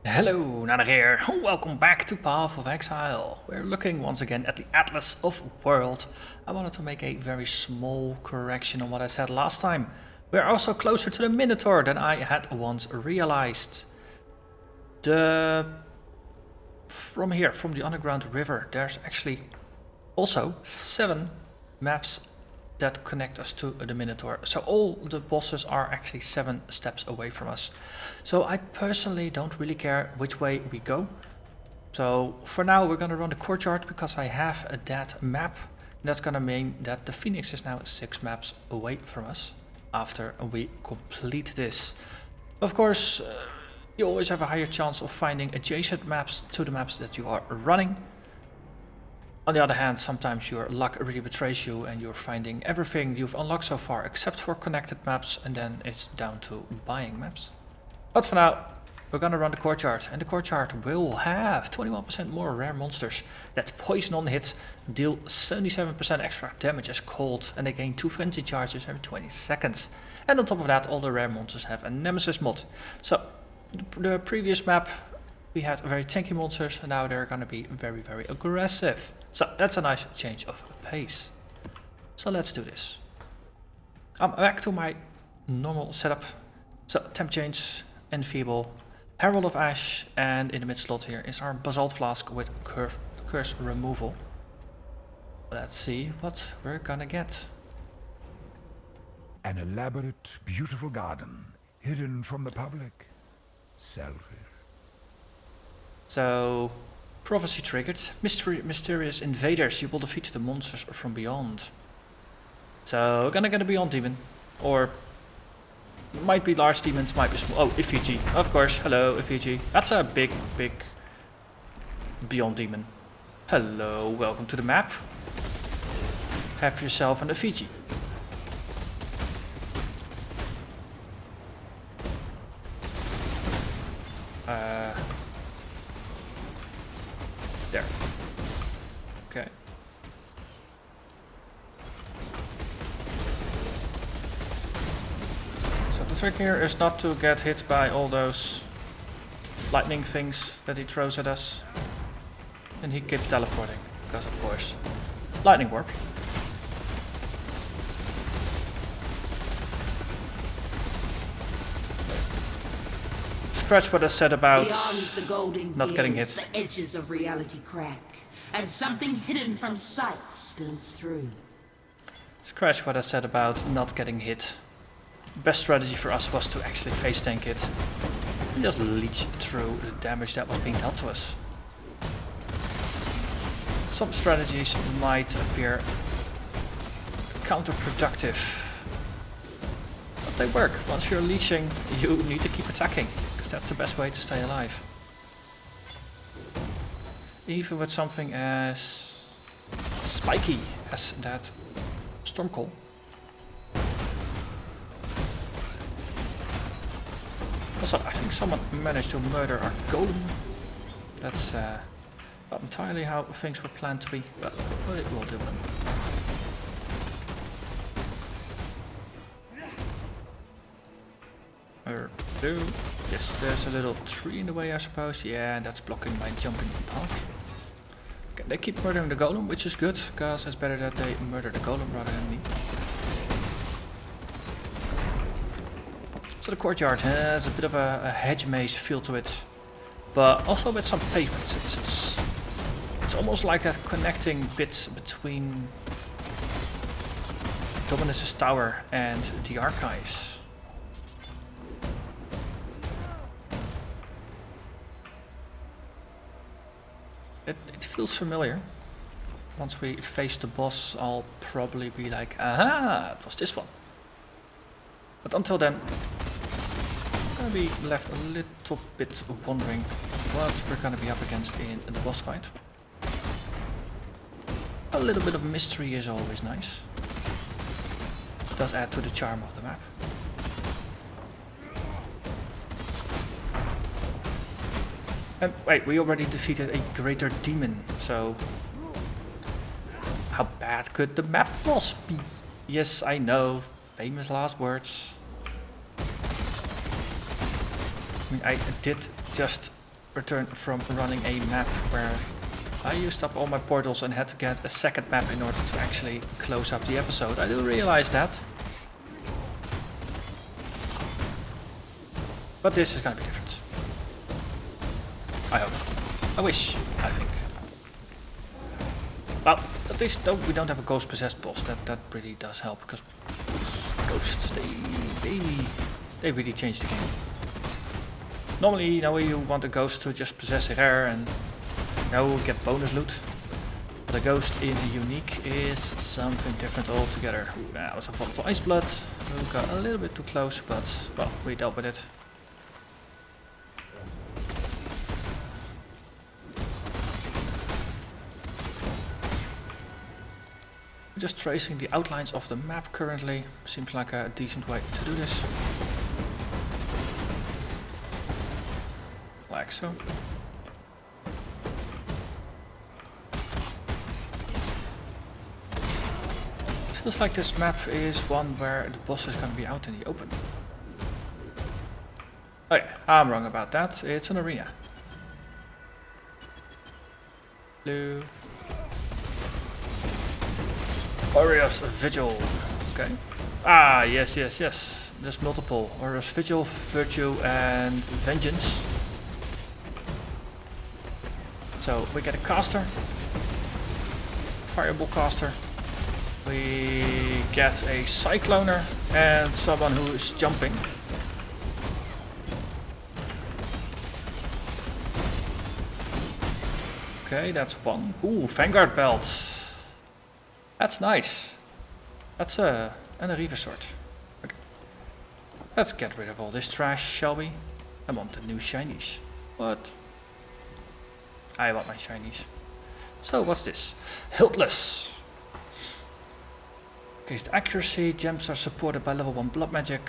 Hello, Narnach here. Welcome back to Path of Exile. We're looking once again at the Atlas of World. I wanted to make a very small correction on what I said last time. We're also closer to the Minotaur than I had once realized. From the underground river, there's actually also 7 maps that connect us to the Minotaur. So all the bosses are actually 7 steps away from us. So I personally don't really care which way we go. So for now we're gonna run the Courtyard because I have that map. And that's gonna mean that the Phoenix is now 6 maps away from us after we complete this. Of course, you always have a higher chance of finding adjacent maps to the maps that you are running. On the other hand, sometimes your luck really betrays you and you're finding everything you've unlocked so far except for connected maps, and then it's down to buying maps. But for now, we're gonna run the Courtyard, and the Courtyard will have 21% more rare monsters that poison on hit, deal 77% extra damage as cold, and they gain 2 frenzy charges every 20 seconds. And on top of that, all the rare monsters have a Nemesis mod. So, the previous map, we had very tanky monsters, and now they're gonna be very, very aggressive. So that's a nice change of pace. So let's do this. I'm back to my normal setup. So temp change, Enfeeble, Herald of Ash, and in the mid slot here is our Basalt Flask with curse removal. Let's see what we're gonna get. An elaborate, beautiful garden, hidden from the public. Selfish. So, prophecy triggered. Mysterious invaders. You will defeat the monsters from beyond. So, we're gonna get a Beyond Demon. Or, might be large demons, might be small. Oh, Effigy. Of course. Hello, Effigy. That's a big Beyond Demon. Hello, welcome to the map. Have yourself an Effigy. There. Okay. So the trick here is not to get hit by all those lightning things that he throws at us. And he keeps teleporting, because of course, lightning warp. Scratch what I said about not getting hit. The edges of reality crack, and something hidden from sight spills through. Scratch what I said about not getting hit. Best strategy for us was to actually face tank it and just leech through the damage that was being dealt to us. Some strategies might appear counterproductive, but they work. Once you're leeching, you need to keep attacking. That's the best way to stay alive. Even with something as spiky as that Stormcall. Also, I think someone managed to murder our golem. That's not entirely how things were planned to be, but it will do them. Yes, there's a little tree in the way, I suppose. Yeah, that's blocking my jumping path. Okay, they keep murdering the golem, which is good, because it's better that they murder the golem rather than me. So the Courtyard has a bit of a hedge maze feel to it, but also with some pavements. It's almost like that connecting bits between Dominus's tower and the archives. It feels familiar. Once we face the boss, I'll probably be like, aha, it was this one. But until then, I'm gonna be left a little bit wondering what we're gonna be up against in the boss fight. A little bit of mystery is always nice. It does add to the charm of the map. And wait, we already defeated a greater demon, so how bad could the map boss be? Yes, I know, famous last words. I mean, I did just return from running a map where I used up all my portals and had to get a second map in order to actually close up the episode. I do realize that. But this is gonna be different. I hope. I wish, I think. Well, at least though we don't have a ghost possessed boss. That really does help, because ghosts, they really change the game. Normally, you know, you want a ghost to just possess a rare and, you know, get bonus loot. But a ghost in the unique is something different altogether. Ooh, that was a volatile ice blood. We got a little bit too close, but well, we dealt with it. Just tracing the outlines of the map currently. Seems like a decent way to do this. Like so. Feels like this map is one where the boss is going to be out in the open. Oh yeah, I'm wrong about that. It's an arena. Blue. Warrior's Vigil. Okay. Ah, yes. There's multiple. Warrior's Vigil, Virtue, and Vengeance. So we get a caster. Fireball caster. We get a cycloner and someone who is jumping. Okay, that's one. Ooh, Vanguard belt. That's nice. That's and a Reaver sword. Okay. Let's get rid of all this trash, shall we? I want the new shinies. What? I want my shinies. So what's this? Hiltless. Increased accuracy. Gems are supported by level 1 blood magic.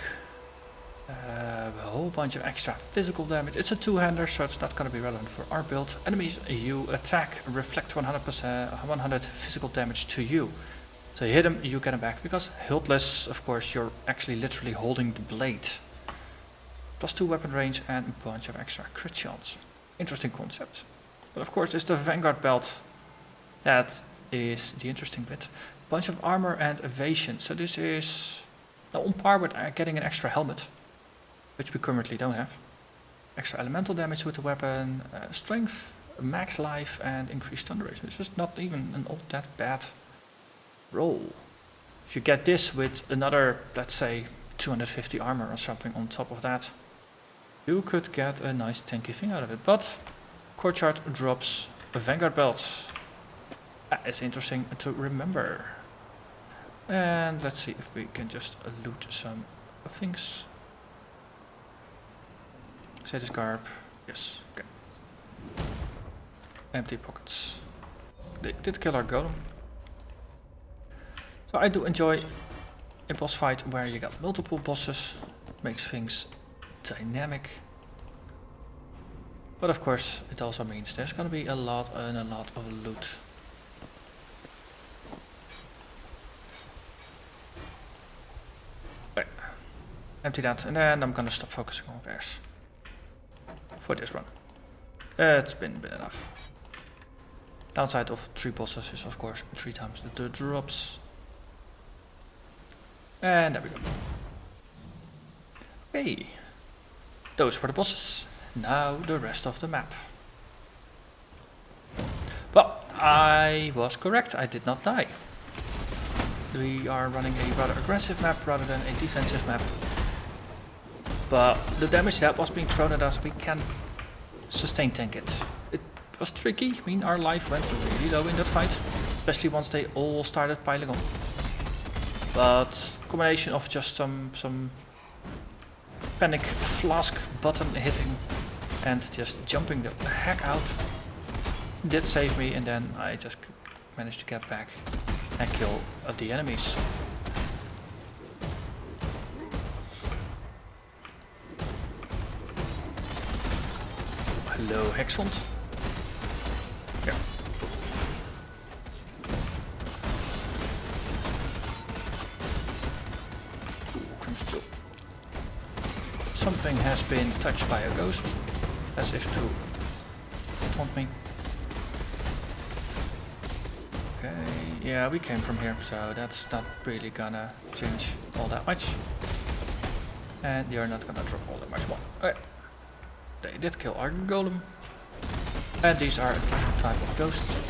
A whole bunch of extra physical damage. It's a two-hander, so it's not going to be relevant for our build. Enemies you attack reflect 100 physical damage to you. So you hit them, you get them back. Because hiltless, of course, you're actually literally holding the blade. +2 weapon range and a bunch of extra crit shots. Interesting concept. But of course, it's the Vanguard belt. That is the interesting bit. Bunch of armor and evasion. So this is on par with getting an extra helmet, which we currently don't have. Extra elemental damage with the weapon, strength, max life, and increased stun duration. It's just not even an all that bad roll. If you get this with another, let's say, 250 armor or something on top of that, you could get a nice tanky thing out of it. But Courtyard drops a Vanguard belt. That is interesting to remember. And let's see if we can just loot some things. Status garb. Yes, okay. Empty pockets. They did kill our golem. So I do enjoy a boss fight where you got multiple bosses. Makes things dynamic. But of course, it also means there's gonna be a lot of loot. Okay. Empty that, and then I'm gonna stop focusing on rares for this run. It's been enough. Downside of 3 bosses is of course 3 times the drops. And there we go. Okay. Those were the bosses. Now the rest of the map. Well, I was correct. I did not die. We are running a rather aggressive map rather than a defensive map. But the damage that was being thrown at us, we can sustain tank it. It was tricky. I mean, our life went really low in that fight, especially once they all started piling on. But combination of just some panic flask button hitting and just jumping the heck out did save me, and then I just managed to get back and kill the enemies. Hello, Hexfond. Yeah. Something has been touched by a ghost, as if to taunt me. Okay, yeah, we came from here, so that's not really gonna change all that much. And you're not gonna drop all that much more. Okay. They did kill our golem. And these are a different type of ghosts.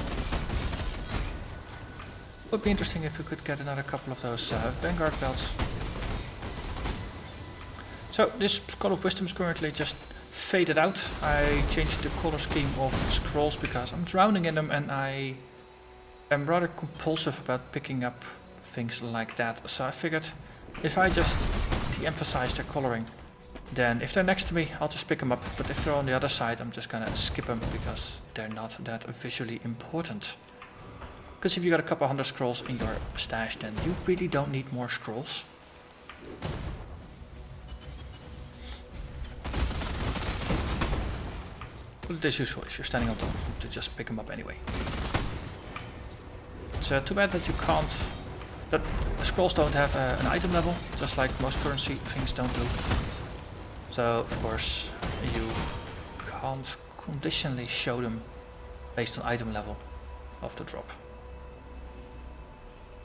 Would be interesting if we could get another couple of those Vanguard belts. So this Skull of Wisdom is currently just faded out. I changed the color scheme of scrolls because I'm drowning in them and I am rather compulsive about picking up things like that. So I figured if I just de-emphasize their coloring, then if they're next to me, I'll just pick them up. But if they're on the other side, I'm just gonna skip them because they're not that visually important. Because if you got a couple hundred scrolls in your stash, then you really don't need more scrolls. But it is useful if you're standing on top to just pick them up anyway. It's too bad that you can't... that scrolls don't have an item level, just like most currency things don't do. So, of course, you can't conditionally show them based on item level of the drop.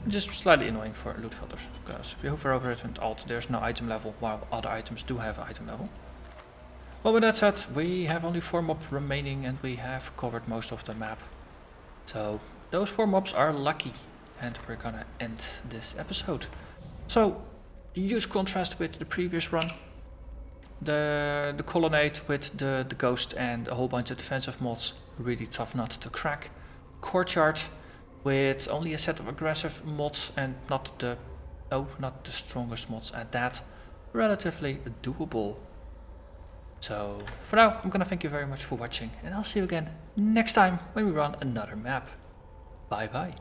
Just slightly annoying for loot filters, because if you hover over it with Alt, there's no item level, while other items do have item level. Well, with that said, we have only 4 mobs remaining and we have covered most of the map. So, those 4 mobs are lucky, and we're gonna end this episode. So, huge contrast with the previous run. The colonnade with the ghost and a whole bunch of defensive mods, really tough nut to crack. Courtyard with only a set of aggressive mods and not the strongest mods at that, relatively doable. So for now, I'm gonna thank you very much for watching, and I'll see you again next time when we run another map. Bye bye.